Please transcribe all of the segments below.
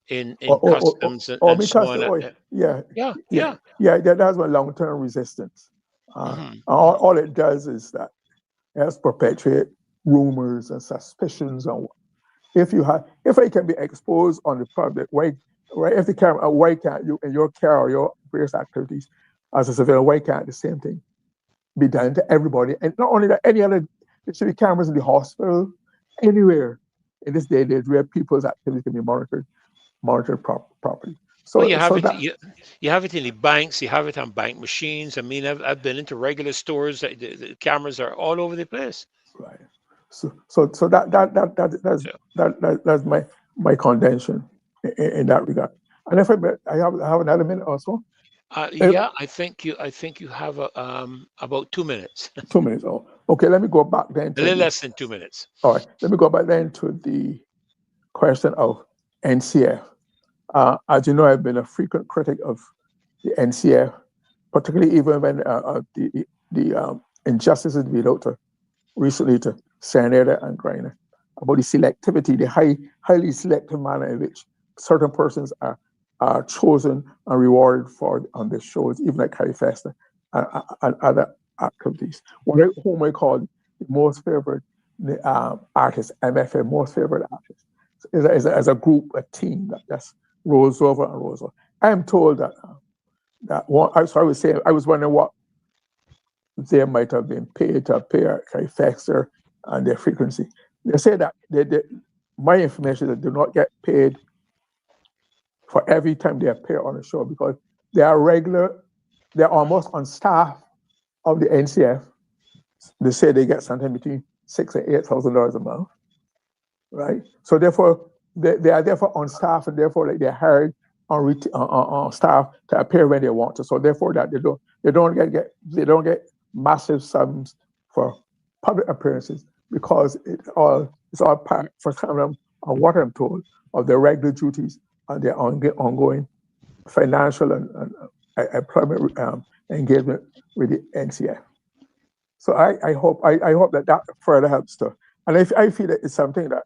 in customs and so because on. yeah, Yeah, yeah, yeah. yeah. That's one long-term resistance. Hmm. All it does is that it helps perpetuate rumors and suspicions. And if it can be exposed on the public, why if the camera, why can't you in your care or your various activities as a civilian, why can't the same thing be done to everybody? And not only that, any other, there should be cameras in the hospital, anywhere in this day and age where people's activities can be monitored properly. Well, So, so that you have it in the banks. You have it on bank machines. I mean, I've been into regular stores. The cameras are all over the place. right. So that's my contention in that regard. And if I have another minute or so, uh, Yeah, I think you have about 2 minutes, 2 minutes. Oh, okay. Let me go back then a to little the. less than 2 minutes. All right. Let me go back then to the question of NCF. As you know, I've been a frequent critic of the NCF, particularly even when the injustices we out to recently to Senator and Glyne about the selectivity, the highly selective manner in which certain persons are chosen and rewarded for on the shows, even like Harry Fester and other activities. Whom I call the most favored artist, MFA, most favored artist, is a group, a team that just rolls over and rolls over. I am told that one. So I was saying, I was wondering what they might have been paid to appear at Fexter and their frequency. They say that my information is that they do not get paid for every time they appear on a show because they are regular, they're almost on staff of the NCF. They say they get something between $6,000 and $8,000 a month, right? So therefore, they are therefore on staff, and therefore like they're hired on staff to appear when they want to. So therefore, that they don't get massive sums for public appearances because it's all part for some of them on what I'm told of their regular duties and their ongoing financial and employment engagement with the NCF. So I hope that further helps too. And I feel that it's something that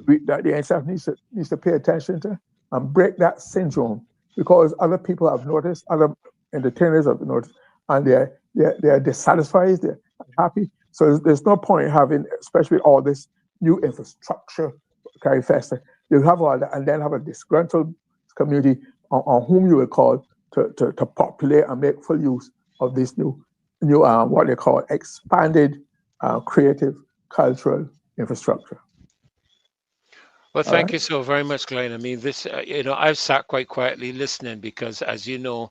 the NCF needs to pay attention to and break that syndrome because other people have noticed, other entertainers have noticed, and they're dissatisfied, they're unhappy. So there's no point in having, especially all this new infrastructure, Carry Fester. You have all that, and then have a disgruntled community on whom you will call to populate and make full use of this new what they call expanded creative cultural infrastructure. Well, All thank right. you so very much, Glenn. I mean, this, I've sat quite quietly listening because, as you know,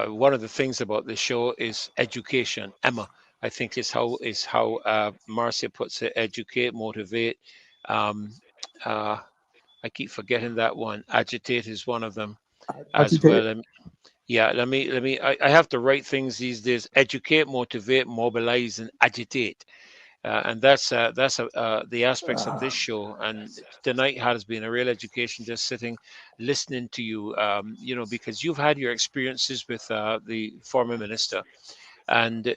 one of the things about the show is education. Emma, I think is how Marcia puts it: educate, motivate. Um, uh, I keep forgetting that one. Agitate is one of them as Agitate. well. Yeah, I have to write things these days: educate, motivate, mobilize, and agitate. And that's the aspects of this Uh, show. And tonight has been a real education, just sitting, listening to you. Because you've had your experiences with the former minister, and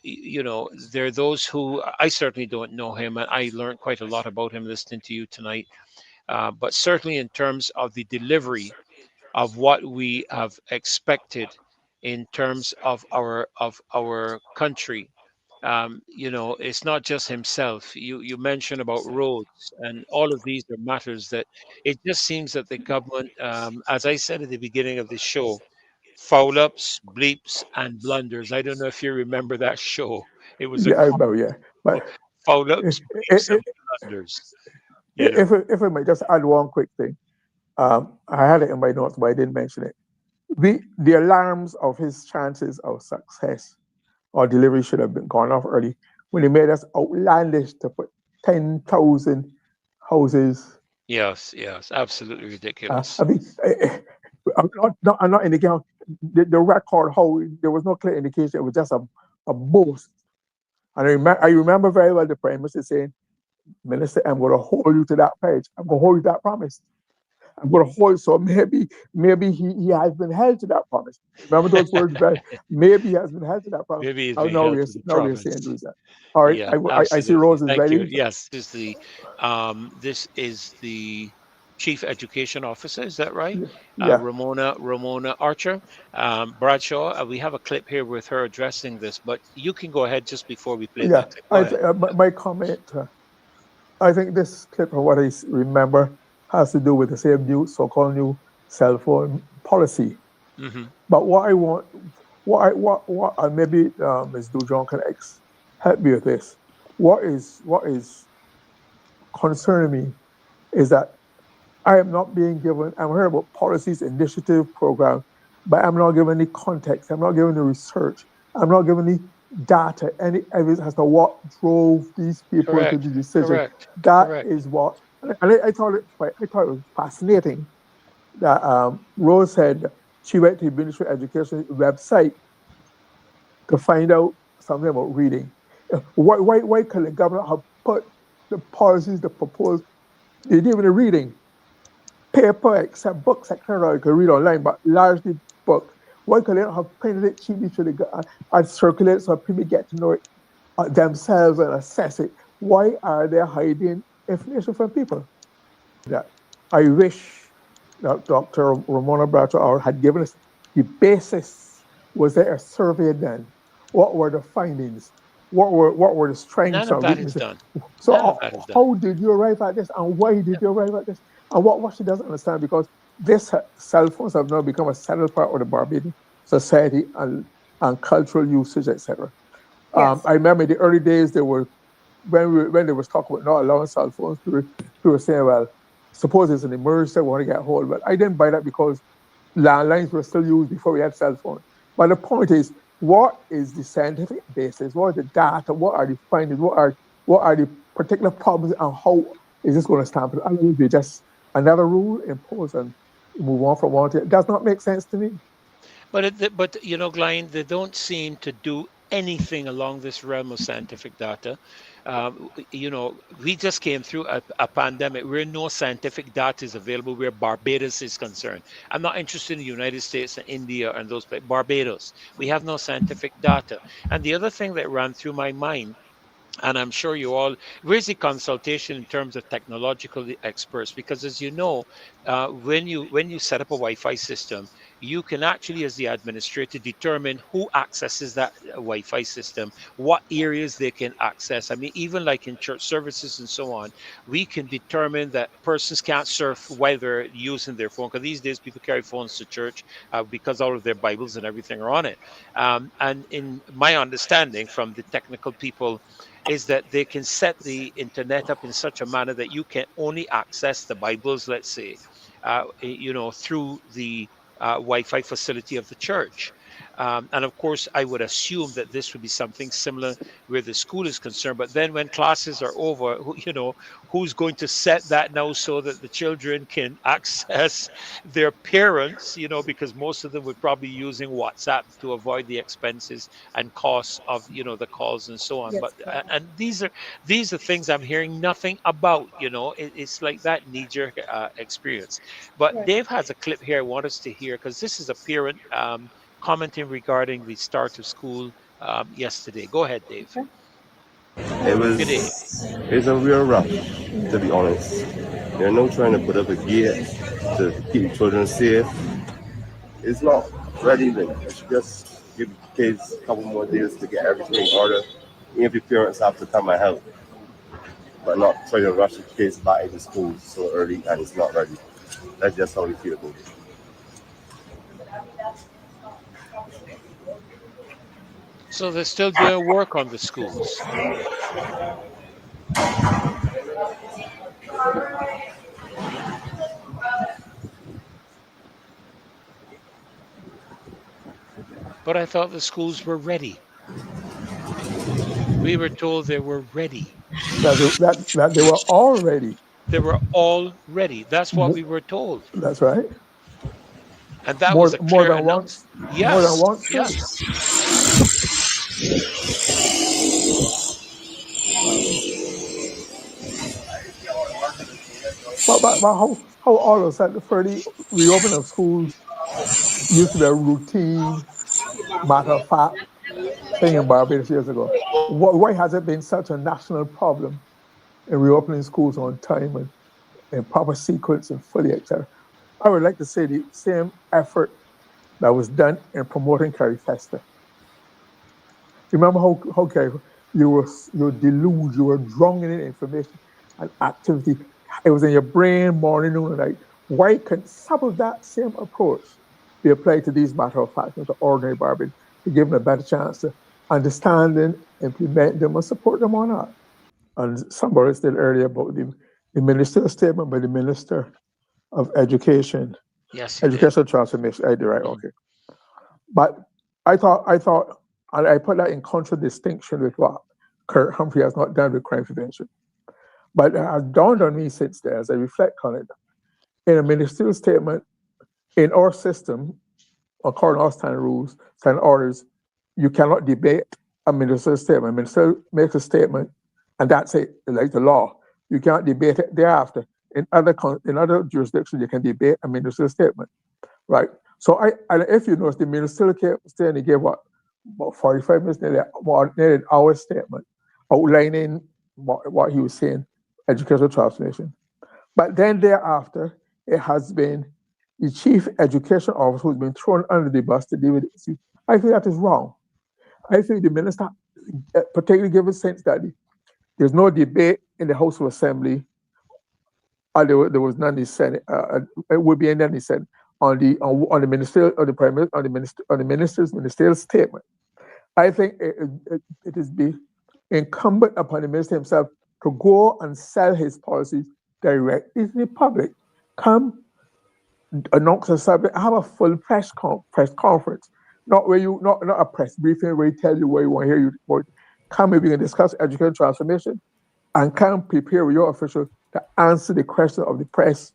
there are those who I certainly don't know him, and I learned quite a lot about him listening to you tonight. But certainly in terms of the delivery of what we have expected in terms of our country. It's not just himself. You mentioned about roads, and all of these are matters that it just seems that the government, as I said at the beginning of the show, foul ups, bleeps, and blunders. I don't know if you remember that show. It was a yeah, yeah. But foul if, ups, bleeps, and blunders. You know. if I might just add one quick thing, I had it in my notes, but I didn't mention it. The alarms of his chances of success or delivery should have been gone off early when he made us outlandish to put 10,000 houses. Yes, yes, absolutely I ridiculous. mean, I'm not indicating the record how there was no clear indication. It was just a boast. And I remember very well the Prime Minister saying, Minister, I'm going to hold you to that pledge. I'm going to hold you to that promise. I'm going to hold. So maybe he has been held to that promise. Remember those words, very. Maybe he has been held to that promise. Maybe he's Oh, been held to the now we're saying province. Louis that. All right, Yeah, I see absolutely. Rose is Thank you. ready. Yes, this is the Chief Education Officer. Is that right? Yeah, Ramona Archer. Bradshaw, we have a clip here with her addressing this, but you can go ahead just before we play yeah. that clip. Go ahead. My comment. I think this clip, from what I remember, has to do with the same new so-called new cell phone policy. Hmm. But what I want, what, and maybe Ms. Dujon can help me with this. What is concerning me is that I am not being given. I'm hearing about policies, initiative, program, but I'm not given any context. I'm not given the research. I'm not given any data, any evidence as to what drove these people to the Correct. decision. Correct. That Correct. is what, and I thought it was fascinating that Rose said that she went to the Ministry of Education website to find out something about reading. Why could the government have put the policies, the proposed, they didn't even reading? Paper, except books, etc. You can read online, but largely book. Why could they not have printed it cheaply to and circulate so people get to know it themselves and assess it? Why are they hiding information from people? That I wish that Dr. Ramona Bradshaw had given us the basis. Was there a survey done? What were the findings? What were the None strengths of and that is weaknesses? done. So None of that is done. how did you arrive at this, and why did you arrive at this? And what she doesn't understand, because this cell phones have now become a central part of the Barbadian society and cultural usage, etc. Yes. I remember in the early days there were when there was talk about not allowing cell phones, people were saying, well, suppose it's an emergency, we want to get hold. But I didn't buy that because landlines were still used before we had cell phones. But the point is, what is the scientific basis? What are the data? What are the findings? What are the particular problems, and how is this going to stamp it? I mean, be just another rule imposed and move on from one to it. Does not make sense to me. But you know, Glyne, they don't seem to do anything along this realm of scientific data. You know, we just came through a pandemic where no scientific data is available where Barbados is concerned. I'm not interested in the United States and India and those places. Barbados, we have no scientific data. And the other thing that ran through my mind, and I'm sure you all, where's the consultation in terms of technological experts? Because as you know, when you set up a Wi-Fi system, you can actually, as the administrator, determine who accesses that Wi-Fi system, what areas they can access. I mean, even like in church services and so on, we can determine that persons can't surf while they're using their phone. Because these days people carry phones to church because all of their Bibles and everything are on it. And in my understanding from the technical people is that they can set the internet up in such a manner that you can only access the Bibles, let's say, through the Wi-Fi facility of the church. And of course, I would assume that this would be something similar where the school is concerned. But then, when classes are over, who's going to set that now so that the children can access their parents? Because most of them would probably be using WhatsApp to avoid the expenses and costs of the calls and so on. But Yes, correct. and these are things I'm hearing nothing about. It's like that knee-jerk experience. But Yes. Dave has a clip here I want us to hear, because this is a parent commenting regarding the start of school yesterday. Go ahead, Dave. Okay. It Good day. was it's a real rough, to be honest. They're no trying to put up a gear to keep children safe. It's not ready to just give kids a couple more days to get everything in order. Even if your parents have to come and help, but not trying to rush the kids back into school so early and it's not ready. That's just how we feel about it. So they're still doing work on the schools. But I thought the schools were ready. We were told they were ready. That they were all ready. They were all ready. That's what we were told. That's right. And that was More a more clear than once. announcement. More than Yes, once too. yes. But how all of a sudden for the reopening of schools used to be a routine matter of fact thing in Barbados years ago. Why has it been such a national problem in reopening schools on time? in proper sequence and fully, etc. I would like to say the same effort that was done in promoting Carrie Fester. Remember how careful you were deluged, you were drunk in information and activity. It was in your brain morning, noon, and night. Why can some of that same approach be applied to these matter of fact, to ordinary Barbarians, to give them a better chance to understand them, implement them, and support them or not? And somebody said earlier about the minister's statement by the Minister of Education, Yes, you did. Educational Transformation. I did right, Mhm. okay. But I thought, and I put that in contradistinction with what Kurt Humphrey has not done with crime prevention. But it has dawned on me since then, as I reflect on it, in a ministerial statement, in our system, according to our standard rules, standard orders, you cannot debate a ministerial statement. A minister makes a statement, and that's it, like the law. You can't debate it thereafter. In other jurisdictions, you can debate a ministerial statement. Right. So and if you notice, the minister kept saying he gave what about 45 minutes, nearly an hour statement outlining what he was saying, educational transformation. But then thereafter, it has been the chief education officer who's been thrown under the bus to deal with the issue. I think that is wrong. I think the minister, particularly given sense that there's no debate in the House of Assembly, or there was none in the Senate. It would be none in the Senate on the ministerial on the prime minister on the minister's ministerial statement. I think it is be incumbent upon the minister himself to go and sell his policies directly to the public. Come announce a subject, have a full press conference, not where you not a press briefing where you tell you where you want to hear you. But come maybe we can discuss education transformation and come prepare with your official to answer the question of the press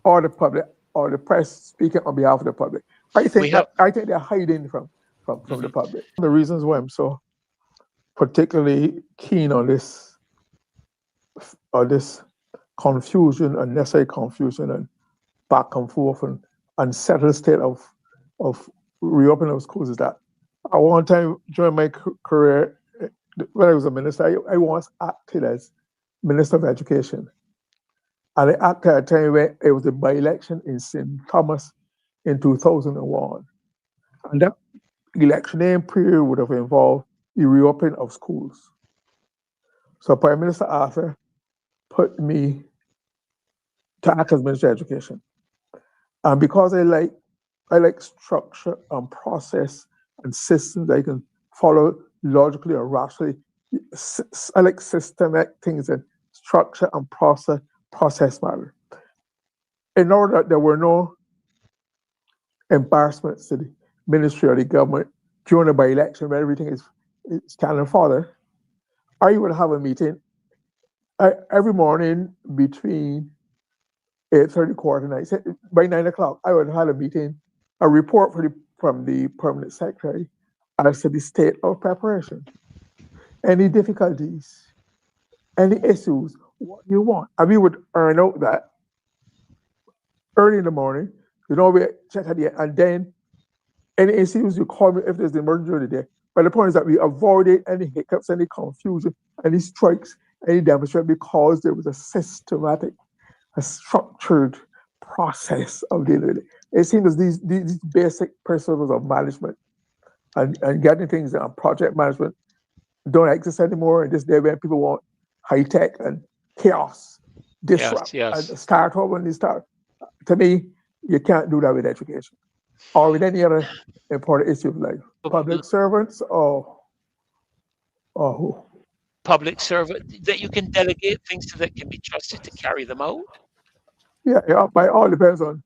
or the public or the press speaking on behalf of the public. We have. I think they're hiding from the Mhm. public. The reasons why I'm so particularly keen on this confusion, unnecessary confusion, and back and forth and unsettled state of reopening of schools is that at one time during my career, when I was a minister, I once acted as Minister of Education. And I acted at a time when it was a by-election in St. Thomas in 2001. And that electioneering period would have involved the reopening of schools. So Prime Minister Arthur put me to act as Minister of Education. And because I like structure and process and systems that I can follow logically or rationally. I like systemic things and structure and process matter. In order that there were no embarrassments to the ministry or the government during the by-election when everything is cannon fodder, I would have a meeting every morning between 8:30 quarter night. By 9 o'clock, I would have a meeting, a report from the permanent secretary as to the state of preparation, any difficulties, any issues, what you want. And we would earn out that early in the morning. We check at the end, and then any issues you call me if there's an emergency during the day. But the point is that we avoided any hiccups, any confusion, any strikes, any demonstration because there was a systematic, a structured process of dealing with it. It seems as these basic principles of management and getting things on project management don't exist anymore in this day when people want high tech and chaos, Yes, disrupt, and yes. start over and start. To me, you can't do that with education or with any other important issue of life. Public servants or who? Public servant that you can delegate things to that can be trusted to carry them out. Yeah, yeah, but it all depends on,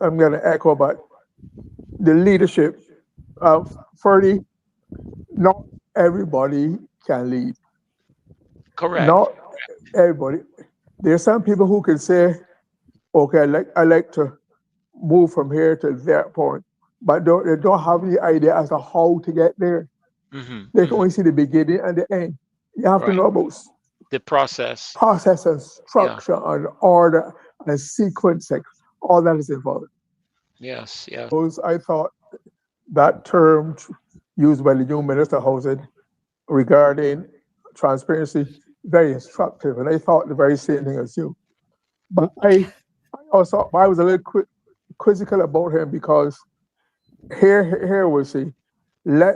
I'm going to echo, but the leadership of 30, not everybody can lead. Correct. Not everybody. There are some people who can say, okay, I like to move from here to that point, but they don't have any idea as to how to get there. Hmm. They can Hmm. only see the beginning and the end. You have to Right. know about The process. process and Yeah. structure and order and sequencing. All that is involved. Yes. Yeah. Those I thought that term used by the new minister of housing regarding transparency very instructive, and I thought the very same thing as you. But I was a little quizzical about him because here was he,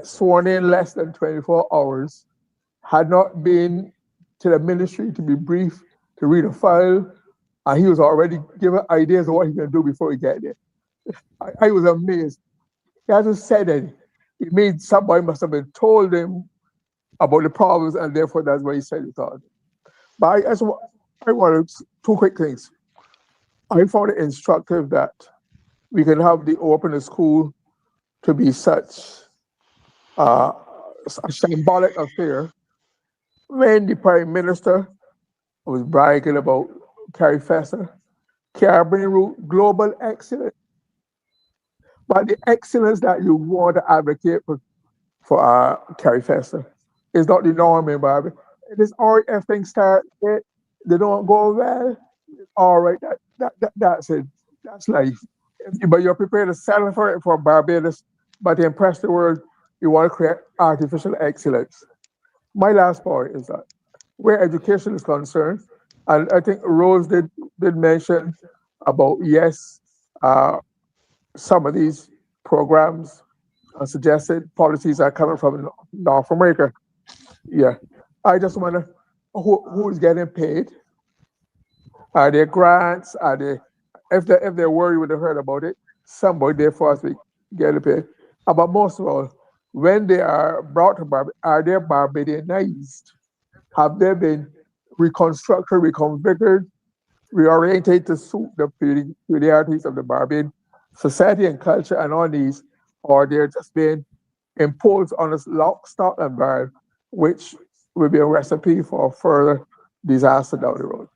sworn in less than 24 hours, had not been to the ministry to be briefed, to read a file, and he was already given ideas of what he can do before he get there. I was amazed. He hasn't said it. It means somebody must have been told him about the problems, and therefore that's why he said it all. But I wanted two quick things. I found it instructive that we can have the open school to be such uh, a symbolic affair when the Prime Minister was bragging about Carrie Fester, Caribbean root global excellence. But the excellence that you want to advocate for Carrie Fester is not the norm in Barbie. This RF thing start, they don't go well. All right, that's it. That's life. But you're prepared to settle for it for Barbados, but to impress the world, you want to create artificial excellence. My last point is that where education is concerned, and I think Rose did mention about yes, uh, some of these programs suggested policies are coming from North America. Yeah, I just wonder who's getting paid. Are there grants? Are there if they're worried would have heard about it, somebody there for us to get paid. But most of all, when they are brought to are they Barbadianized? Have they been reconstructed, reconfigured, reoriented to suit the peculiarities of the Barbadian society and culture and all these, or they're just being imposed on us lock, stock, and barrel, which will be a recipe for further disaster down the road.